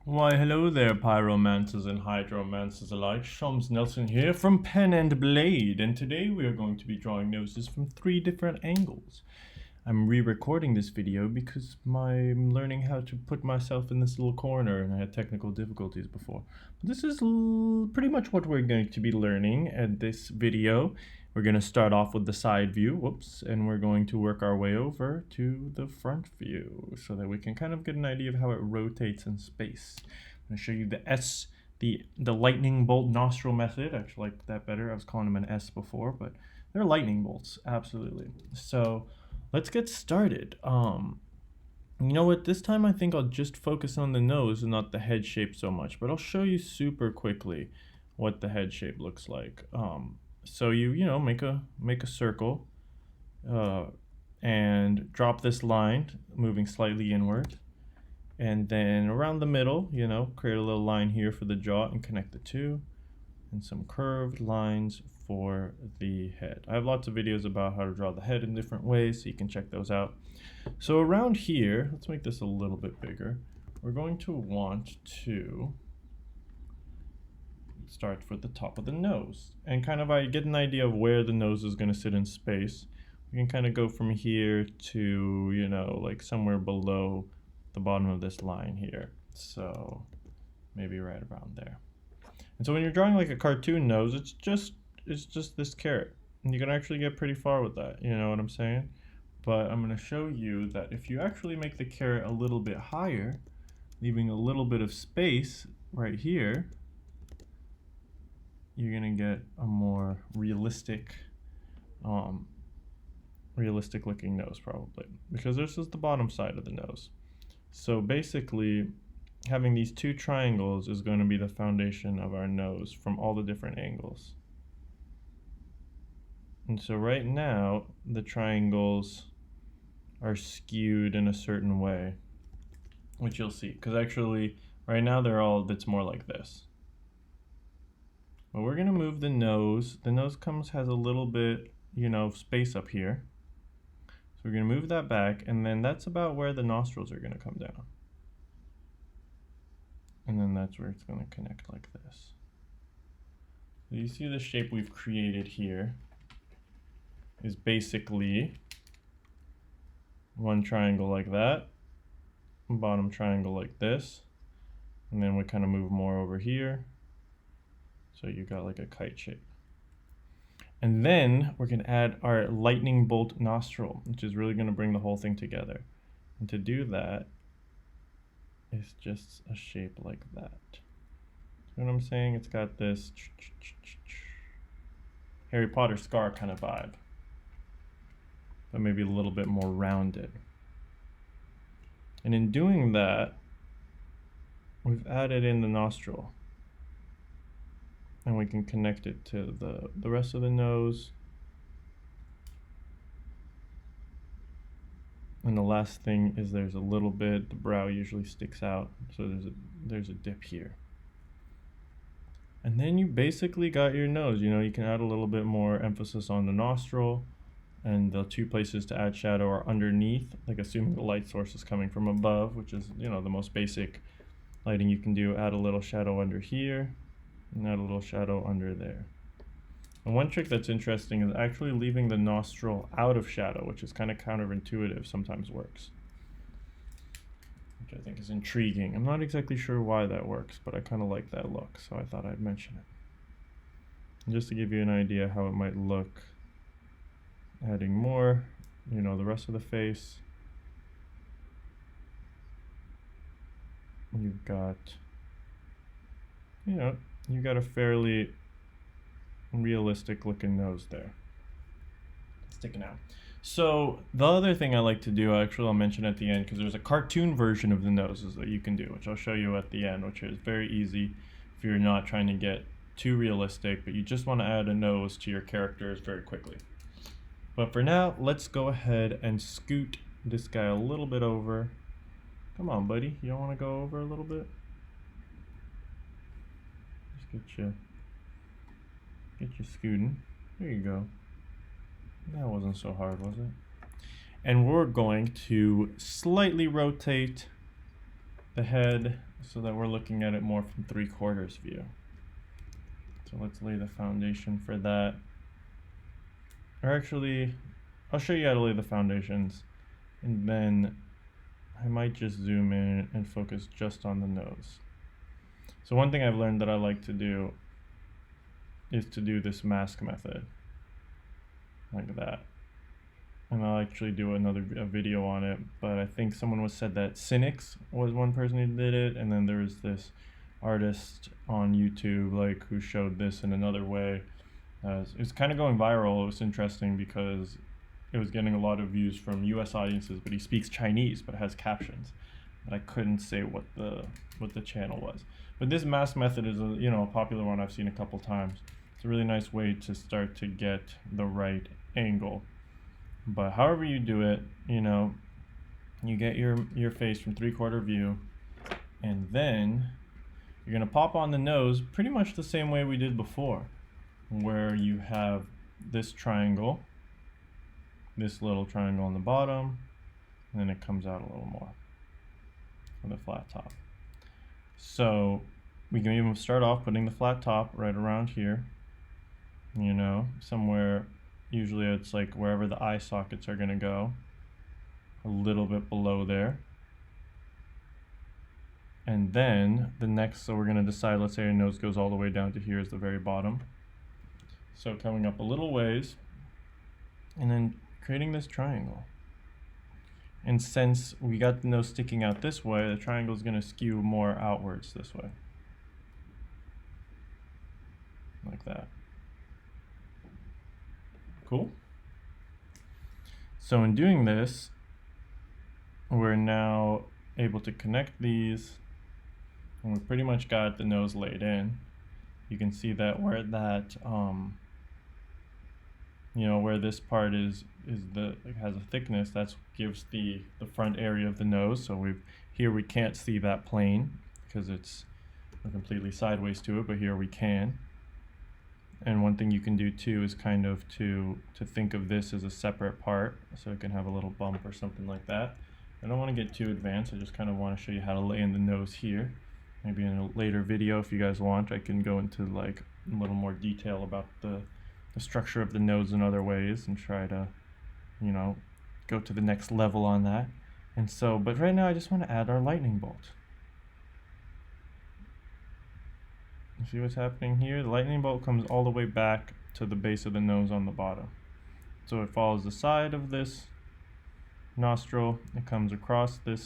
Why, hello there, pyromancers and hydromancers alike. Shams Nelson here from Pen and Blade, and today we are going to be drawing noses from 3 different angles. I'm re-recording this video because I'm learning how to put myself in this little corner, and I had technical difficulties before. This is pretty much what we're going to be learning at this video. We're going to start off with the side view, and we're going to work our way over to the front view so that we can kind of get an idea of how it rotates in space. I'm going to show you the lightning bolt nostril method. I actually like that better. I was calling them an S before, but they're lightning bolts, absolutely. So let's get started. You know what, this time I think I'll just focus on the nose and not the head shape so much, but I'll show you super quickly what the head shape looks like. So you know make a circle and drop this line moving slightly inward, and then around the middle, create a little line here for the jaw and connect the two, and some curved lines for the head. I have lots of videos about how to draw the head in different ways, so you can check those out. So around here, let's make this a little bit bigger. We're going to want to start for the top of the nose, and kind of I get an idea of where the nose is going to sit in space. We can kind of go from here to, like somewhere below the bottom of this line here. So maybe right around there. And so when you're drawing like a cartoon nose, it's just this carrot. And you can actually get pretty far with that, you know what I'm saying? But I'm going to show you that if you actually make the carrot a little bit higher, leaving a little bit of space right here, you're going to get a more realistic looking nose probably, because this is the bottom side of the nose. So basically, having these 2 triangles is going to be the foundation of our nose from all the different angles. And so right now, the triangles are skewed in a certain way, which you'll see, because actually right now it's more like this. But we're going to move the nose. The nose has a little bit, space up here. So we're going to move that back, and then that's about where the nostrils are going to come down. And then that's where it's going to connect like this. So you see the shape we've created here is basically one triangle like that, bottom triangle like this, and then we kind of move more over here. So you got like a kite shape. And then we're going to add our lightning bolt nostril, which is really going to bring the whole thing together. And to do that, it's just a shape like that. You know what I'm saying? It's got this Harry Potter scar kind of vibe, but maybe a little bit more rounded. And in doing that, we've added in the nostril, and we can connect it to the rest of the nose. And the last thing is there's a little bit, the brow usually sticks out, so there's a dip here. And then you basically got your nose. You can add a little bit more emphasis on the nostril, and the 2 places to add shadow are underneath, like assuming the light source is coming from above, which is, the most basic lighting you can do. Add a little shadow under here, and add a little shadow under there. And one trick that's interesting is actually leaving the nostril out of shadow, which is kind of counterintuitive, sometimes works, which I think is intriguing. I'm not exactly sure why that works, but I kind of like that look, so I thought I'd mention it. And just to give you an idea how it might look, adding more, the rest of the face, you've got, you've got a fairly realistic looking nose there, sticking out. So the other thing I like to do, actually I'll mention at the end, because there's a cartoon version of the noses that you can do, which I'll show you at the end, which is very easy if you're not trying to get too realistic, but you just want to add a nose to your characters very quickly. But for now, let's go ahead and scoot this guy a little bit over. Come on, buddy, you don't want to go over a little bit? Just get you scooting. There you go. That wasn't so hard, was it? And we're going to slightly rotate the head so that we're looking at it more from 3/4 view. So let's lay the foundation for that. Or actually, I'll show you how to lay the foundations, and then I might just zoom in and focus just on the nose. So one thing I've learned that I like to do is to do this mask method, like that. And I'll actually do a video on it, but I think someone said that Cynics was one person who did it, and then there was this artist on YouTube like who showed this in another way. It was kind of going viral. It was interesting because it was getting a lot of views from US audiences, but he speaks Chinese but has captions. But I couldn't say what the channel was. But this mask method is a popular one I've seen a couple times. It's a really nice way to start to get the right angle. But however you do it, you get your face from 3/4 view, and then you're gonna pop on the nose pretty much the same way we did before, where you have this triangle, this little triangle on the bottom, and then it comes out a little more with a flat top. So we can even start off putting the flat top right around here, somewhere. Usually it's like wherever the eye sockets are gonna go, a little bit below there. And then so we're gonna decide, let's say our nose goes all the way down to here is the very bottom. So coming up a little ways, and then creating this triangle. And since we got the nose sticking out this way, the triangle is gonna skew more outwards this way. Like that. Cool. So in doing this, we're now able to connect these, and we pretty much got the nose laid in. You can see that where where this part has a thickness, that gives the front area of the nose. So here we can't see that plane because we're completely sideways to it, but here we can. And one thing you can do too is kind of to think of this as a separate part, so it can have a little bump or something like that. I don't want to get too advanced. I just kind of want to show you how to lay in the nose here. Maybe in a later video, if you guys want, I can go into like a little more detail about the structure of the nose in other ways and try to, go to the next level on that. And so, but right now I just want to add our lightning bolt. You see what's happening here? The lightning bolt comes all the way back to the base of the nose on the bottom. So it follows the side of this nostril, it comes across the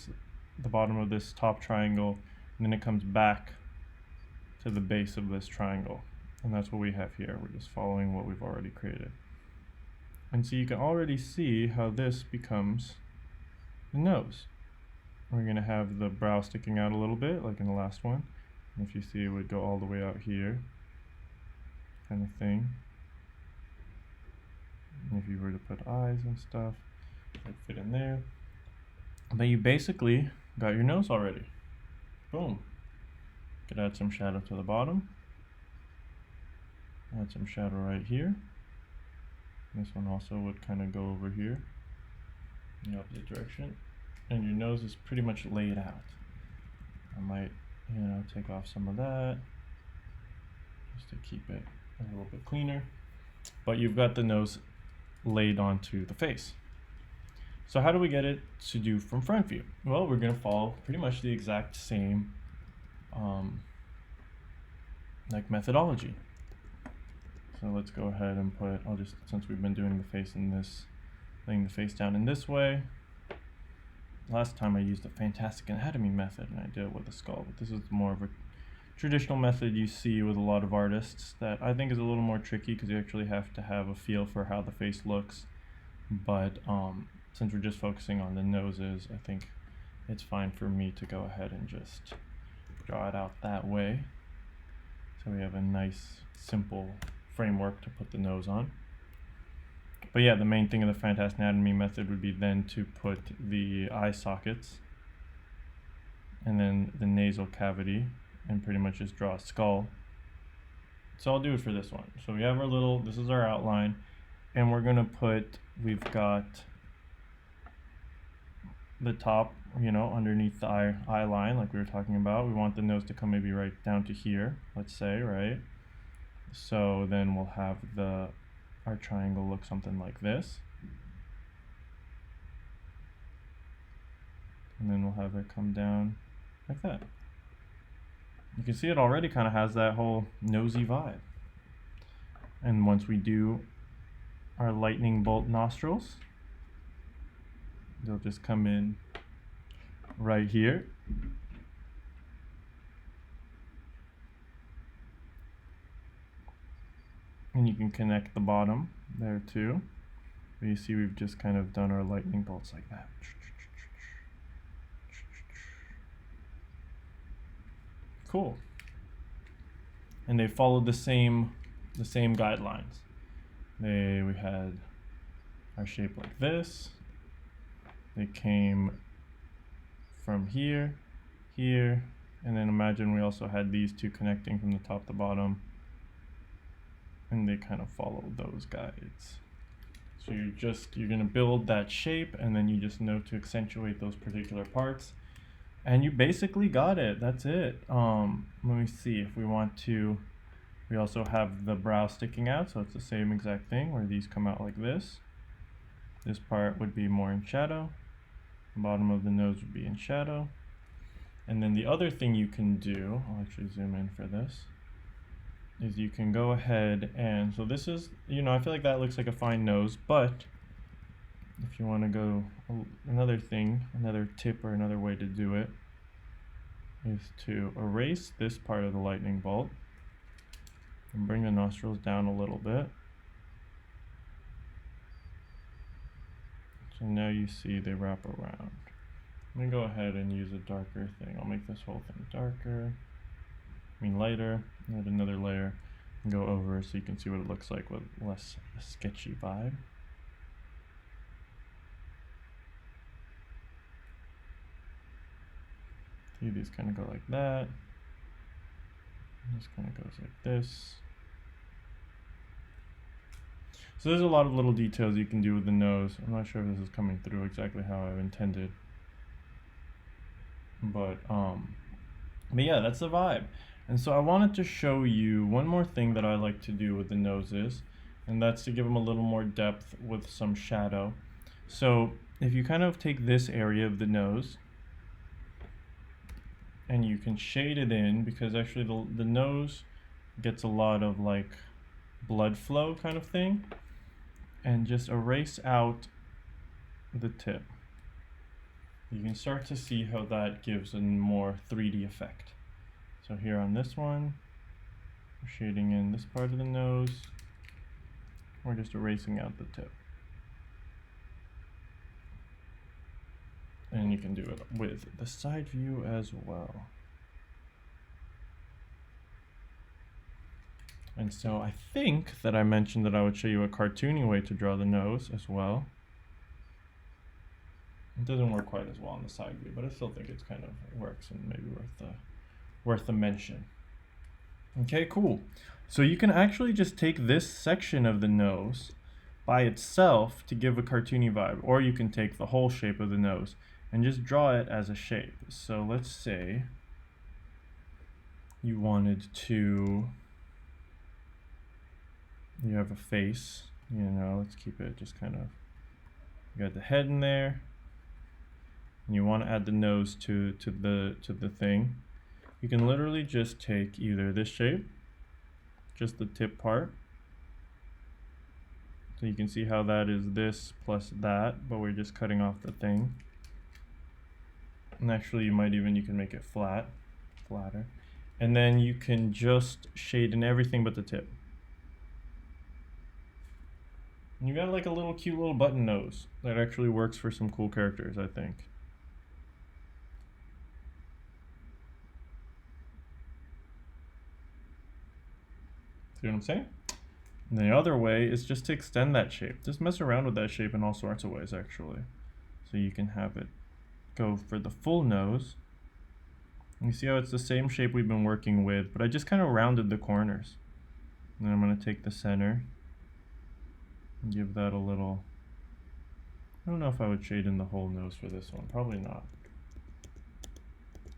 bottom of this top triangle, and then it comes back to the base of this triangle. And that's what we have here. We're just following what we've already created. And so you can already see how this becomes the nose. We're going to have the brow sticking out a little bit, like in the last one. And if you see, it would go all the way out here, kind of thing. And if you were to put eyes and stuff, it would fit in there. But you basically got your nose already. Boom. Could add some shadow to the bottom. Add some shadow right here. This one also would kind of go over here in the opposite direction. And your nose is pretty much laid out. I might, take off some of that just to keep it a little bit cleaner. But you've got the nose laid onto the face. So how do we get it to do from front view? Well, we're going to follow pretty much the exact same methodology. So let's go ahead and since we've been doing the face in this, laying the face down in this way. Last time I used a fantastic anatomy method and I did it with a skull, but this is more of a traditional method you see with a lot of artists that I think is a little more tricky because you actually have to have a feel for how the face looks. But since we're just focusing on the noses, I think it's fine for me to go ahead and just draw it out that way. So we have a nice, simple framework to put the nose on. But yeah, the main thing of the fantastic anatomy method would be then to put the eye sockets and then the nasal cavity and pretty much just draw a skull. So I'll do it for this one. So we have this is our outline, and we've got the top you know, underneath the eye line like we were talking about. We want the nose to come maybe right down to here, let's say, right? So then we'll have our triangle look something like this. And then we'll have it come down like that. You can see it already kind of has that whole nosy vibe. And once we do our lightning bolt nostrils, they'll just come in right here. And you can connect the bottom there too. But you see we've just kind of done our lightning bolts like that. Cool. And they followed the same guidelines. We had our shape like this. They came from here, here, and then imagine we also had these two connecting from the top to bottom, and they kind of follow those guides. So you're gonna build that shape, and then you just know to accentuate those particular parts, and you basically got it. That's it. Let me see if we want to. We also have the brow sticking out, so it's the same exact thing where these come out like this. This part would be more in shadow. The bottom of the nose would be in shadow. And then the other thing you can do, I'll actually zoom in for this, is you can go ahead and, so this is, you know, I feel like that looks like a fine nose, but if you want to go, another thing, another tip or another way to do it is to erase this part of the lightning bolt and bring the nostrils down a little bit. So now you see they wrap around. Let me go ahead and use a darker thing. I'll make this whole thing darker, lighter, add another layer, and go over so you can see what it looks like with less a sketchy vibe. See, these kind of go like that. And this kind of goes like this. So there's a lot of little details you can do with the nose. I'm not sure if this is coming through exactly how I've intended. But yeah, that's the vibe. And so I wanted to show you one more thing that I like to do with the noses, and that's to give them a little more depth with some shadow. So if you kind of take this area of the nose, and you can shade it in, because actually the nose gets a lot of like blood flow kind of thing, and just erase out the tip. You can start to see how that gives a more 3D effect. So here on this one, we're shading in this part of the nose, we're just erasing out the tip. And you can do it with the side view as well. And so I think that I mentioned that I would show you a cartoony way to draw the nose as well. It doesn't work quite as well on the side view, but I still think it's kind of works and maybe worth a mention. Okay, cool. So you can actually just take this section of the nose by itself to give a cartoony vibe, or you can take the whole shape of the nose and just draw it as a shape. So let's say you wanted to, you have a face, you know, let's keep it just kind of, you got the head in there, and you want to add the nose to the thing. You can literally just take either this shape, just the tip part. So you can see how that is this plus that, but we're just cutting off the thing. And actually you can make it flatter. And then you can just shade in everything but the tip. And you got like a little cute little button nose that actually works for some cool characters, I think. See what I'm saying? And the other way is just to extend that shape. Just mess around with that shape in all sorts of ways, actually. So you can have it go for the full nose. And you see how it's the same shape we've been working with, but I just kind of rounded the corners. And then I'm going to take the center and give that a little, I don't know if I would shade in the whole nose for this one, probably not.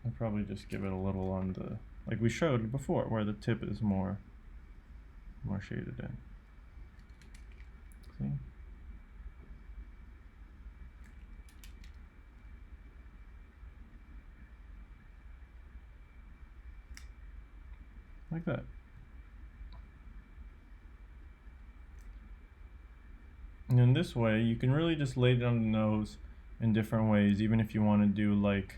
I'll probably just give it a little on the, like we showed before, where the tip is more shaded in. See? Like that. And in this way, you can really just lay down the nose in different ways. Even if you want to do like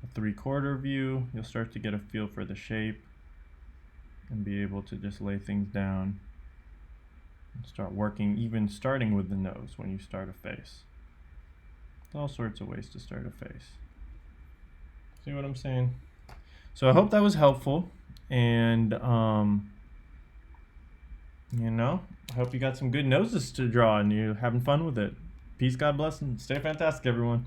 a 3/4 view, you'll start to get a feel for the shape and be able to just lay things down and start working, even starting with the nose when you start a face. There's all sorts of ways to start a face. See what I'm saying? So I hope that was helpful, and you know, I hope you got some good noses to draw and you're having fun with it. Peace, God bless, and stay fantastic, everyone.